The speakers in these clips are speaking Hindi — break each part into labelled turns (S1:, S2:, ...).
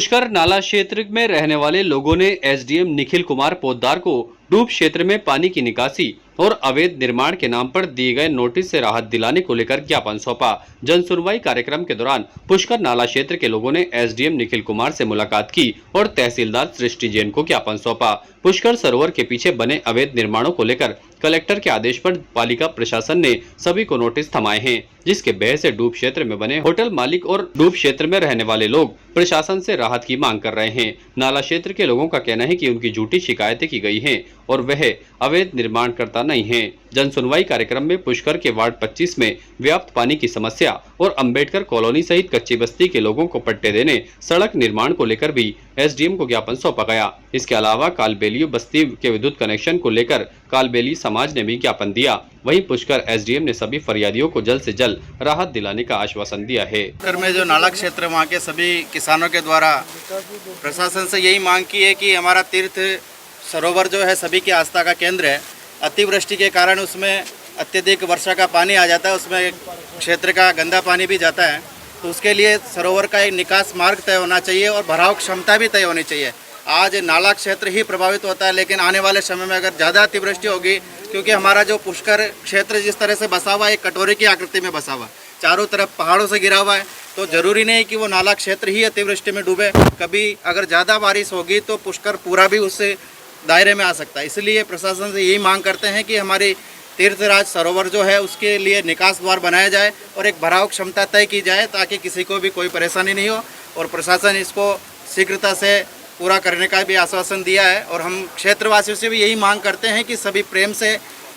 S1: पुष्कर नाला क्षेत्र में रहने वाले लोगों ने एसडीएम निखिल कुमार पोद्दार को डूब क्षेत्र में पानी की निकासी और अवैध निर्माण के नाम पर दिए गए नोटिस से राहत दिलाने को लेकर ज्ञापन सौंपा। जन सुनवाई कार्यक्रम के दौरान पुष्कर नाला क्षेत्र के लोगों ने एसडीएम निखिल कुमार से मुलाकात की और तहसीलदार सृष्टि जैन को ज्ञापन सौंपा। पुष्कर सरोवर के पीछे बने अवैध निर्माणों को लेकर कलेक्टर के आदेश पर पालिका प्रशासन ने सभी को नोटिस थमाए हैं, जिसके बह से डूब क्षेत्र में बने होटल मालिक और डूब क्षेत्र में रहने वाले लोग प्रशासन से राहत की मांग कर रहे हैं। नाला क्षेत्र के लोगों का कहना है कि उनकी झूठी शिकायतें की गई हैं और वह अवैध निर्माण करता नहीं है। जन सुनवाई कार्यक्रम में पुष्कर के वार्ड 25 में व्याप्त पानी की समस्या और अंबेडकर कॉलोनी सहित कच्ची बस्ती के लोगों को पट्टे देने, सड़क निर्माण को लेकर भी एसडीएम को ज्ञापन सौंपा गया। इसके अलावा कालबेलियो बस्ती के विद्युत कनेक्शन को लेकर कालबेली समाज ने भी ज्ञापन दिया। वहीं पुष्कर एसडीएम ने सभी फरियादियों को जल्द से जल्द राहत दिलाने का आश्वासन दिया है।
S2: पुष्कर में जो नाला क्षेत्र वहाँ के सभी किसानों के द्वारा प्रशासन से यही मांग की है कि हमारा तीर्थ सरोवर जो है सभी की आस्था का केंद्र है। अतिवृष्टि के कारण उसमें अत्यधिक वर्षा का पानी आ जाता है, उसमें क्षेत्र का गंदा पानी भी जाता है, तो उसके लिए सरोवर का एक निकास मार्ग तय होना चाहिए और भराव क्षमता भी तय होनी चाहिए। आज नाला क्षेत्र ही प्रभावित होता है, लेकिन आने वाले समय में अगर ज़्यादा अतिवृष्टि होगी, क्योंकि हमारा जो पुष्कर क्षेत्र जिस तरह से बसा हुआ है, एक कटोरे की आकृति में बसा हुआ है, चारों तरफ पहाड़ों से घिरा हुआ है, तो ज़रूरी नहीं कि वो नाला क्षेत्र ही अतिवृष्टि में डूबे। कभी अगर ज़्यादा बारिश होगी तो पुष्कर पूरा भी उससे दायरे में आ सकता है। इसलिए प्रशासन से यही मांग करते हैं कि हमारी तीर्थराज सरोवर जो है उसके लिए निकास द्वार बनाया जाए और एक भराव क्षमता तय की जाए, ताकि किसी को भी कोई परेशानी नहीं हो। और प्रशासन इसको शीघ्रता से पूरा करने का भी आश्वासन दिया है। और हम क्षेत्रवासियों से भी यही मांग करते हैं कि सभी प्रेम से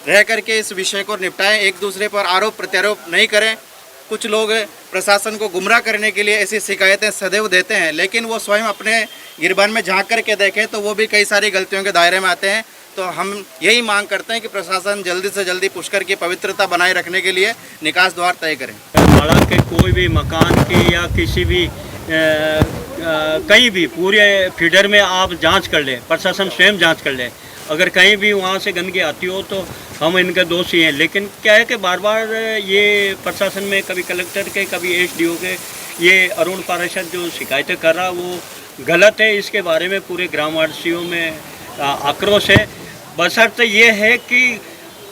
S2: रह करके इस विषय को निपटाएं, एक दूसरे पर आरोप प्रत्यारोप नहीं करें। कुछ लोग प्रशासन को गुमराह करने के लिए ऐसी शिकायतें सदैव देते हैं, लेकिन वो स्वयं अपने गिरबान में झांक करके देखें तो वो भी कई सारी गलतियों के दायरे में आते हैं। तो हम यही मांग करते हैं कि प्रशासन जल्दी से जल्दी पुष्कर की पवित्रता बनाए रखने के लिए निकास द्वार तय करें।
S3: नाला के कोई भी मकान की या किसी भी कहीं भी पूरे फीडर में आप जांच कर लें, प्रशासन स्वयं जांच कर ले। अगर कहीं भी वहाँ से गंदगी आती हो तो हम इनके दोषी हैं। लेकिन क्या है कि बार बार ये प्रशासन में कभी कलेक्टर के कभी एसडीओ के ये अरुण पार्षद जो शिकायतें कर रहा वो गलत है। इसके बारे में पूरे ग्रामवासियों में आक्रोश है। बशर्ते ये है कि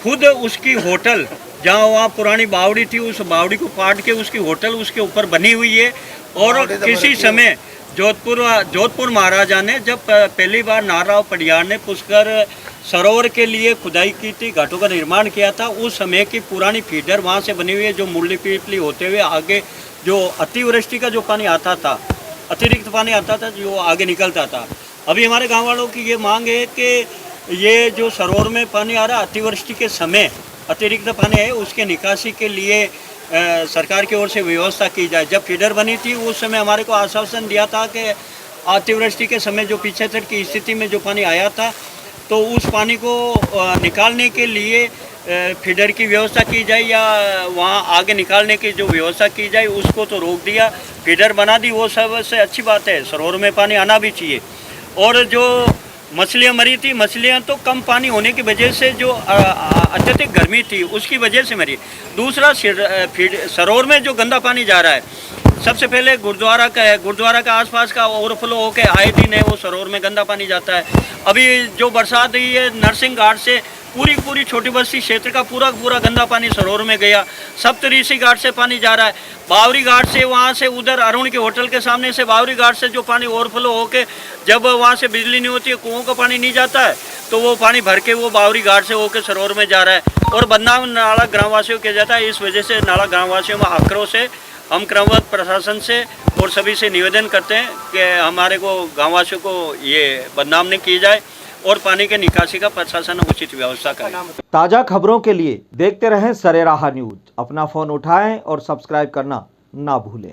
S3: खुद उसकी होटल जहाँ वहाँ पुरानी बावड़ी थी, उस बावड़ी को पाट के उसकी होटल उसके ऊपर बनी हुई है। और किसी समय जोधपुर महाराजा ने जब पहली बार नाराव पडियार ने पुष्कर सरोवर के लिए खुदाई की थी, घाटों का निर्माण किया था, उस समय की पुरानी फीडर वहाँ से बनी हुई है, जो मुरली पीपली होते हुए आगे जो अतिवृष्टि का जो पानी आता था, अतिरिक्त पानी आता था जो आगे निकलता था। अभी हमारे गाँव वालों की ये मांग है कि ये जो सरोवर में पानी आ रहा अतिवृष्टि के समय अतिरिक्त पानी है, उसके निकासी के लिए सरकार की ओर से व्यवस्था की जाए। जब फीडर बनी थी उस समय हमारे को आश्वासन दिया था कि अतिवृष्टि के समय जो पिछेतर की स्थिति में जो पानी आया था तो उस पानी को निकालने के लिए फीडर की व्यवस्था की जाए या वहाँ आगे निकालने की जो व्यवस्था की जाए, उसको तो रोक दिया। फीडर बना दी, वो सबसे अच्छी बात है, सरोवर में पानी आना भी चाहिए। और जो मछलियाँ मरी थी, मछलियाँ तो कम पानी होने की वजह से जो अत्यधिक गर्मी थी उसकी वजह से मरी। दूसरा सरोवर में जो गंदा पानी जा रहा है, सबसे पहले गुरुद्वारा का है, गुरुद्वारा का आसपास का ओवरफ्लो होकर आए दिन है वो सरोवर में गंदा पानी जाता है। अभी जो बरसात हुई है, नरसिंह घाट से पूरी छोटी बस्ती क्षेत्र का पूरा गंदा पानी सरोवर में गया। सप्तऋषि घाट से पानी जा रहा है, बावरी घाट से, वहाँ से उधर अरुण के होटल के सामने से बावरी घाट से जो पानी ओवरफ्लो होके जब वहाँ से बिजली नहीं होती है, कुओं का पानी नहीं जाता है, तो वो पानी भर के वो बावरी घाट से होकर सरोवर में जा रहा है और बदनाम नाला ग्रामवासियों किया जाता है। इस वजह से नाला ग्रामवासियों में आक्रोश है। हम क्रमबद्ध प्रशासन से और सभी से निवेदन करते हैं कि हमारे को गाँववासियों को ये बदनाम नहीं की जाए और पानी के निकासी का प्रशासन उचित व्यवस्था करे।
S4: ताज़ा खबरों के लिए देखते रहें सरेराह न्यूज। अपना फ़ोन उठाएं और सब्सक्राइब करना ना भूलें।